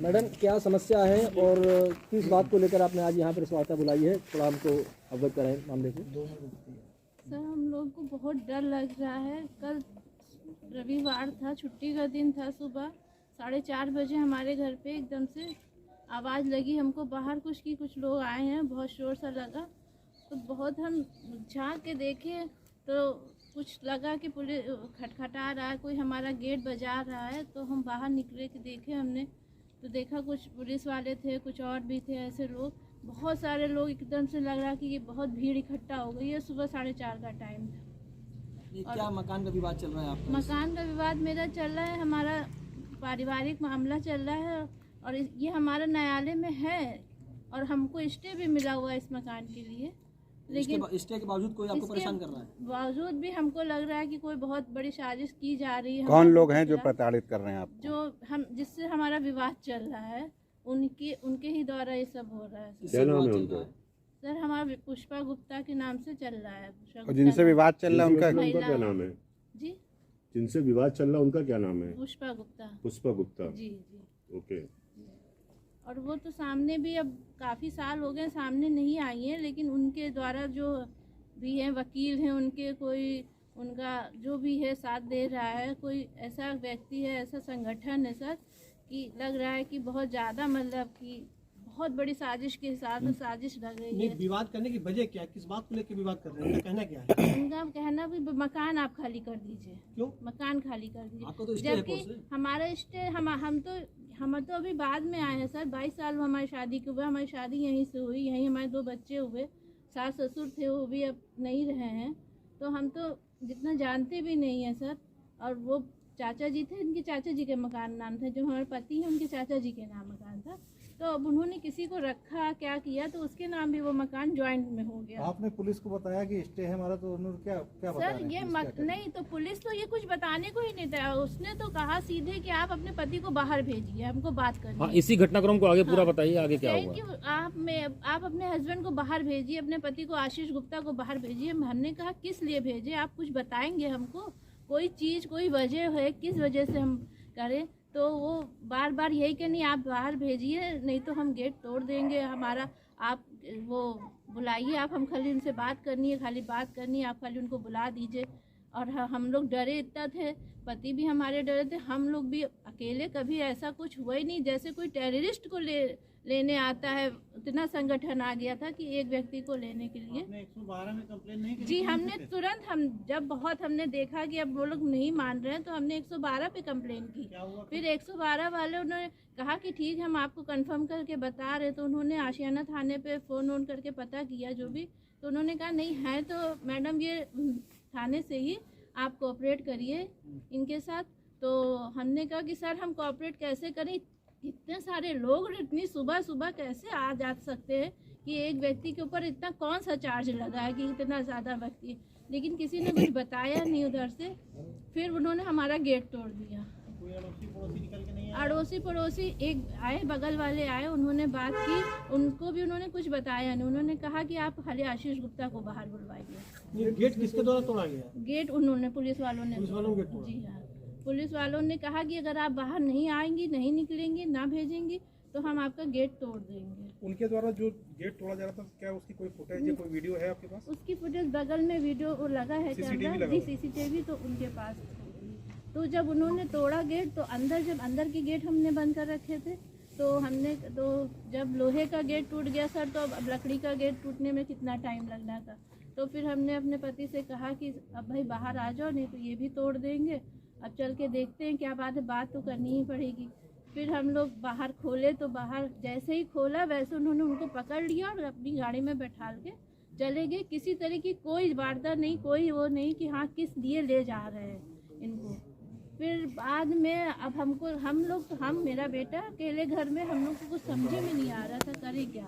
Madam क्या समस्या है और किस बात को लेकर आपने आज यहाँ पर इस वार्ता बुलाई है, थोड़ा हमको अवगत कराएं मामले से। सर हम लोग को बहुत डर लग रहा है। कल रविवार था, छुट्टी का दिन था। सुबह 4:30 बजे हमारे घर पे एकदम से आवाज़ लगी हमको बाहर कुछ लोग आए हैं, बहुत शोर सा लगा। तो बहुत हम झांक के देखे तो कुछ लगा कि पुलिस खटखटा रहा है, कोई हमारा गेट बजा रहा है। तो हम बाहर निकले के देखे हमने, तो देखा कुछ पुलिस वाले थे, कुछ और भी थे ऐसे लोग, बहुत सारे लोग। एकदम से लग रहा कि ये बहुत भीड़ इकट्ठा हो गई है। सुबह 4:30 का टाइम था। ये क्या मकान का विवाद चल रहा है आपका? मकान का विवाद मेरा चल रहा है, हमारा पारिवारिक मामला चल रहा है और ये हमारा न्यायालय में है और हमको स्टे भी मिला हुआ है इस मकान के लिए। लेकिन स्टे के बावजूद कोई आपको परेशान कर रहा है? बावजूद भी हमको लग रहा है कि कोई बहुत बड़ी साजिश की जा रही है। कौन लोग हैं जो प्रताड़ित कर रहे हैं आपको? जो हम जिससे हमारा विवाद चल रहा है उनके ही द्वारा ये सब हो रहा है। क्या नाम है उनका? सर हमारा पुष्पा गुप्ता के नाम से चल रहा है। और जिनसे विवाद चल रहा है उनका क्या नाम है? जी, जिनसे विवाद चल रहा है उनका क्या नाम है? पुष्पा गुप्ता। पुष्पा गुप्ता। जी जी। ओके। और वो तो सामने भी अब काफ़ी साल हो गए सामने नहीं आई हैं, लेकिन उनके द्वारा जो भी हैं वकील हैं उनके, कोई उनका जो भी है साथ दे रहा है। कोई ऐसा व्यक्ति है, ऐसा संगठन है सर कि लग रहा है कि बहुत ज़्यादा मतलब कि बहुत बड़ी साजिश के साथ साजिश लग रही है। विवाद करने की वजह क्या है? किस बात को लेकर विवाद कर रहे हैं? उनका कहना क्या है? उनका कहना भी मकान आप खाली कर दीजिए। क्यों? मकान खाली कर दीजिए। आपको तो स्टे है जबकि कोर्स है। हमारा स्टे हम तो अभी बाद में आए हैं सर। 22 साल हमारी शादी के हुए, हमारी शादी यहीं से हुई, यहीं हमारे 2 बच्चे हुए। सास ससुर थे वो भी अब नहीं रहे हैं, तो हम तो जितना जानते भी नहीं हैं सर। और वो चाचा जी थे, इनके चाचा जी के मकान नाम था, जो हमारे पति हैं उनके चाचा जी के नाम मकान था। तो अब उन्होंने किसी को रखा क्या किया तो उसके नाम भी वो मकान ज्वाइंट में हो गया। आपने पुलिस को बताया कि स्टे है हमारा, तो उन्होंने क्या बताया? सर ये नहीं, तो पुलिस तो ये कुछ बताने को ही नहीं था। उसने तो कहा सीधे कि आप अपने पति को बाहर भेजिए, हमको बात करनी है। इसी घटनाक्रम को आगे पूरा बताइए, आगे क्या कहें हुआ? कि आप अपने हस्बैंड को बाहर भेजिए, अपने पति को आशीष गुप्ता को बाहर भेजिए। हमने कहा किस लिए भेजे, आप कुछ बताएंगे हमको? कोई चीज़ कोई वजह है, किस वजह से हम करें? तो वो बार बार यही कि नहीं आप बाहर भेजिए, नहीं तो हम गेट तोड़ देंगे हमारा। आप वो बुलाइए, आप हम खाली उनसे बात करनी है, खाली बात करनी है, आप खाली उनको बुला दीजिए। और हम लोग डरे इतना थे, पति भी हमारे डरे थे, हम लोग भी अकेले। कभी ऐसा कुछ हुआ ही नहीं जैसे कोई टेररिस्ट को लेने आता है, इतना संगठन आ गया था कि एक व्यक्ति को लेने के लिए। 112 में कंप्लेन नहीं की? जी हमने तुरंत, जब बहुत हमने देखा कि अब वो लोग नहीं मान रहे हैं तो हमने 112 पे कंप्लेन की। फिर 112 वाले उन्होंने कहा कि ठीक है हम आपको कंफर्म करके बता रहे। तो उन्होंने आशियाना थाने पे फ़ोन करके पता किया जो भी, तो उन्होंने कहा नहीं है तो मैडम ये थाने से ही आप कोऑपरेट करिए इनके साथ। तो हमने कहा कि सर हम कोऑपरेट कैसे करें, इतने सारे लोग इतनी सुबह सुबह कैसे आ जा सकते हैं कि एक व्यक्ति के ऊपर इतना कौन सा चार्ज लगा है कि इतना ज़्यादा व्यक्ति। लेकिन किसी ने कुछ बताया नहीं उधर से। फिर उन्होंने हमारा गेट तोड़ दिया। अड़ोसी पड़ोसी एक आए, बगल वाले आए, उन्होंने बात की, उनको भी उन्होंने कुछ बताया नहीं। उन्होंने कहा कि आप खाली आशीष गुप्ता को बाहर बुलवाइए। ये गेट किसके द्वारा तोड़ा गया? गेट उन्होंने पुलिस वालों ने तोड़ा? जी हाँ, पुलिस वालों ने कहा कि अगर आप बाहर नहीं आएंगी, नहीं निकलेंगी, ना भेजेंगी तो हम आपका गेट तोड़ देंगे। उनके द्वारा जो गेट तोड़ा जा रहा था, क्या उसकी कोई फुटेज या कोई वीडियो है आपके पास? उसकी फुटेज बगल में वीडियो वो लगा है कैमरा जी, CCTV तो उनके पास। तो जब उन्होंने तोड़ा गेट तो जब अंदर के गेट हमने बंद कर रखे थे, तो जब लोहे का गेट टूट गया सर, तो अब लकड़ी का गेट टूटने में कितना टाइम लगना था। तो फिर हमने अपने पति से कहा कि अब भाई बाहर आ जाओ, नहीं तो ये भी तोड़ देंगे। अब चल के देखते हैं क्या बात है, बात तो करनी ही पड़ेगी। फिर हम लोग बाहर खोले तो बाहर जैसे ही खोला वैसे उन्होंने उनको पकड़ लिया और अपनी गाड़ी में बैठा के चले गए। किसी तरह की कोई वार्ता नहीं, कोई वो नहीं कि हाँ किस लिए ले जा रहे हैं इनको। फिर बाद में अब हम मेरा बेटा अकेले घर में, हम लोग को कुछ समझे में नहीं आ रहा था करे क्या।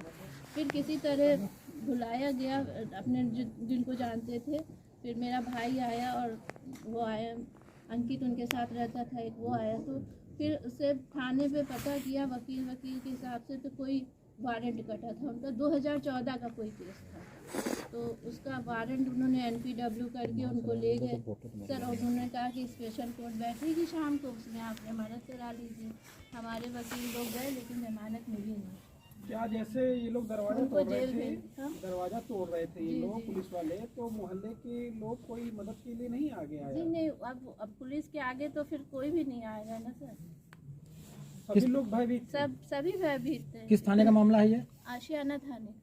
फिर किसी तरह बुलाया गया अपने जिनको जानते थे। फिर मेरा भाई आया और वो आया, अंकित उनके साथ रहता था एक, वो आया। तो फिर उससे थाने पे पता किया वकील के हिसाब से, तो कोई वारंट कटा था उनका 2014 का कोई केस था, तो उसका वारंट उन्होंने NPW करके उनको ले गए सर, और उन्होंने कहा कि स्पेशल कोर्ट बैठेगी शाम को, उसमें आप जमानत करा लीजिए। हमारे वकील लोग गए लेकिन जमानत मिली नहीं। क्या जैसे ये लोग दरवाजा उनको तोड़ रहे जेल थे, भेज हाँ? दरवाजा तोड़ रहे थे ये जी, लोग जी। पुलिस वाले, तो मोहल्ले के लोग कोई मदद के लिए नहीं आगे जी आया? नहीं, अब पुलिस के आगे तो फिर कोई भी नहीं आएगा ना सर, सभी लोग भयभीत थे। सभी भयभीत थे। किस थाने का मामला है ये? आशियाना थाने का,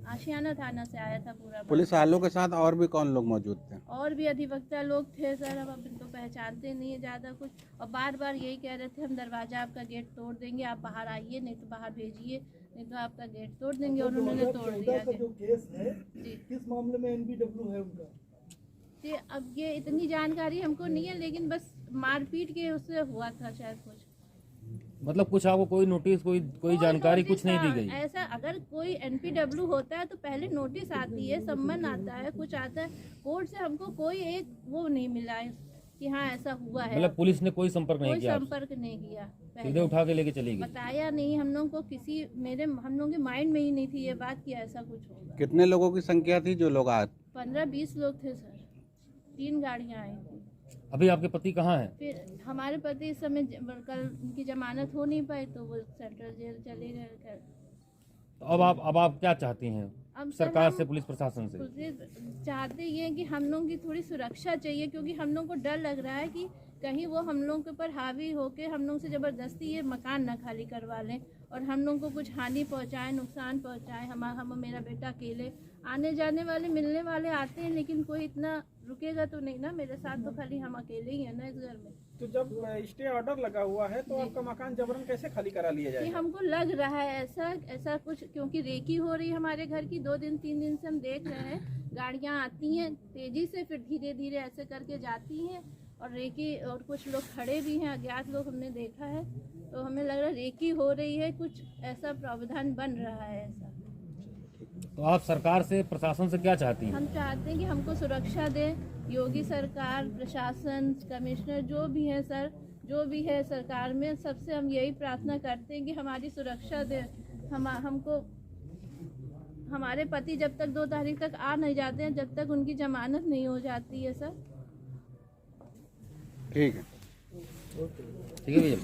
आशियाना थाना से आया था पूरा। पुलिस वालों के साथ और भी कौन लोग मौजूद थे? और भी अधिवक्ता लोग थे सर, हम अब इनको पहचानते नहीं है ज़्यादा कुछ, और बार बार यही कह रहे थे हम दरवाज़ा आपका गेट तोड़ देंगे, आप बाहर आइए, नहीं तो बाहर भेजिए, नहीं तो आपका गेट तोड़ देंगे, और उन्होंने तोड़ दिया। जो केस है जी किस मामले में NPW है उनका? जी, अब ये इतनी जानकारी हमको नहीं है, लेकिन बस मारपीट के उससे हुआ था शायद कुछ। मतलब कुछ आपको कोई नोटिस कोई जानकारी कुछ नहीं दी गई? ऐसा अगर कोई NPW होता है तो पहले नोटिस आती है, सम्मन आता है, कुछ आता है, कोर्ट से हमको कोई एक वो नहीं मिला है कि हाँ ऐसा हुआ है। मतलब पुलिस ने कोई संपर्क नहीं कोई किया आपसे? संपर्क नहीं किया, सीधे उठा के लेके चली गई? बताया नहीं हम लोग को, हम लोगों के माइंड में ही नहीं थी ये बात कि ऐसा कुछ होगा। कितने लोगों की संख्या थी जो लोग आए? 15-20 लोग थे सर, 3 गाड़ियाँ आई थी। अभी आपके पति कहाँ हैं? फिर हमारे पति इस समय कल उनकी जमानत हो नहीं पाई तो वो सेंट्रल जेल चले गए। तो अब आप क्या चाहती हैं अब सर सरकार हम से, पुलिस प्रशासन से? पुलिस चाहते ये हैं कि हम लोगों की थोड़ी सुरक्षा चाहिए, क्योंकि हम लोग को डर लग रहा है कि कहीं वो हम लोग के ऊपर हावी होके हम लोग से ज़बरदस्ती ये मकान ना खाली करवा लें और हम लोग को कुछ हानि पहुंचाए, नुकसान पहुंचाए। हम मेरा बेटा अकेले, आने जाने वाले मिलने वाले आते हैं, लेकिन कोई इतना रुकेगा तो नहीं ना मेरे साथ, तो खाली हम अकेले ही हैं ना इस घर में। तो जब स्टे ऑर्डर लगा हुआ है तो आपका मकान जबरन कैसे खाली करा लिया कि जाएगा? हमको लग रहा है ऐसा कुछ, क्योंकि रेकी हो रही है हमारे घर की 2 दिन 3 दिन से हम देख रहे हैं, गाड़ियाँ आती हैं तेजी से, फिर धीरे धीरे ऐसे करके जाती हैं, और रेकी, और कुछ लोग खड़े भी हैं, अज्ञात लोग हमने देखा है, तो हमें लग रहा है रेकी हो रही है, कुछ ऐसा प्रावधान बन रहा है ऐसा। तो आप सरकार से, प्रशासन से क्या चाहती हैं? हम चाहते हैं कि हमको सुरक्षा दे योगी सरकार, प्रशासन, कमिश्नर जो भी है सर, जो भी है सरकार में, सबसे हम यही प्रार्थना करते हैं कि हमारी सुरक्षा दे। हमको हमारे पति जब तक 2 तारीख तक आ नहीं जाते हैं, जब तक उनकी जमानत नहीं हो जाती है सर। ठीक है। ठीक है भैया।